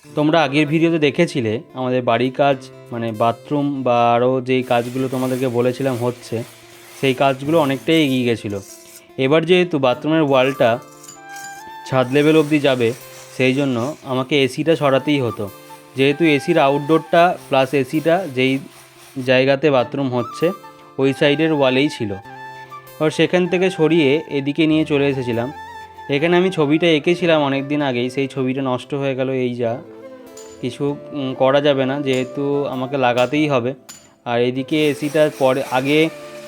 তোমরা আগের ভিডিওতে দেখেছিলে আমাদের বাড়ির কাজ মানে বাথরুম বা আরও যেই কাজগুলো তোমাদেরকে বলেছিলাম হচ্ছে, সেই কাজগুলো অনেকটাই এগিয়ে গেছিলো। এবার যেহেতু বাথরুমের ওয়ালটা ছাদ লেভেল অবধি যাবে, সেই জন্য আমাকে এসিটা সরাতেই হতো। যেহেতু এসির আউটডোরটা প্লাস এসিটা যেই জায়গাতে বাথরুম হচ্ছে ওই সাইডের ওয়ালেই ছিল। এবার সেখান থেকে সরিয়ে এদিকে নিয়ে চলে এসেছিলাম। এখানে আমি ছবিটা এঁকেছিলাম অনেক দিন আগেই, সেই ছবিটা নষ্ট হয়ে গেল, এই যা কিছু করা যাবে না, যেহেতু আমাকে লাগাতেই হবে। আর এদিকে এসিটার পরে আগে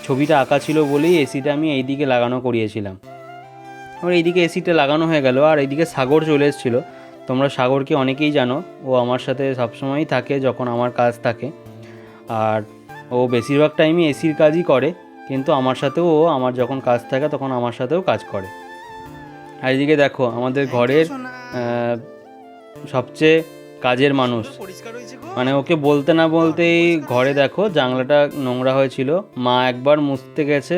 ছবিটা আঁকা ছিল বলেই এসিটা আমি এইদিকে লাগানো করিয়েছিলাম। আর এইদিকে এসিটা লাগানো হয়ে গেল, আর এইদিকে সাগর চলে এসেছিলো। তোমরা সাগরকে অনেকেই জানো, ও আমার সাথে সবসময়ই থাকে যখন আমার কাজ থাকে। আর ও বেশিরভাগ টাইমই এসির কাজই করে, কিন্তু আমার সাথেও ও আমার যখন কাজ থাকে তখন আমার সাথেও কাজ করে। আর এদিকে দেখো আমাদের ঘরের সবচেয়ে কাজের মানুষ, মানে ওকে বলতে না বলতেই ঘরে দেখো জানলাটা নোংরা হয়েছিল, মা একবার মুছতে গেছে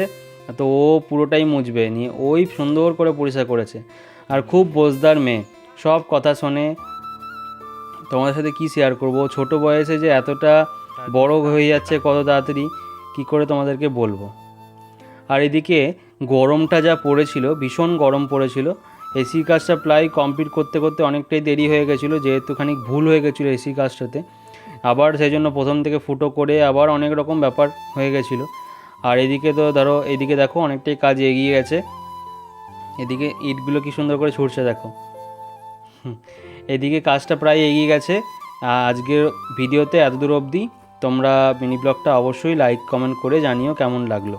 তো ও পুরোটাই মুছবে নিয়ে ওই সুন্দর করে পরিষ্কার করেছে। আর খুব বোঝদার মেয়ে, সব কথা শোনে। তোমাদের সাথে কি শেয়ার করবো, ছোট বয়সে যে এতটা বড় হয়ে যাচ্ছে কত তাড়াতাড়ি, কি করে তোমাদেরকে বলবো। আর এদিকে গরমটা যা পড়েছিল, ভীষণ গরম পড়েছিল। এসির কাজটা প্রায় কমপ্লিট করতে করতে অনেকটাই দেরি হয়ে গেছিলো, যেহেতু খানিক ভুল হয়ে গেছিলো এসির কাজটাতে। আবার সেই জন্য প্রথম থেকে ফুটো করে আবার অনেক রকম ব্যাপার হয়ে গেছিলো। আর এদিকে তো ধরো এদিকে দেখো অনেকটাই কাজ এগিয়ে গেছে। এদিকে ইটগুলো কি সুন্দর করে ছুটছে দেখো। এদিকে কাজটা প্রায় এগিয়ে গেছে। আজকের ভিডিওতে এতদূর অবধি। তোমরা মিনি ব্লগটা অবশ্যই লাইক কমেন্ট করে জানিও কেমন লাগলো।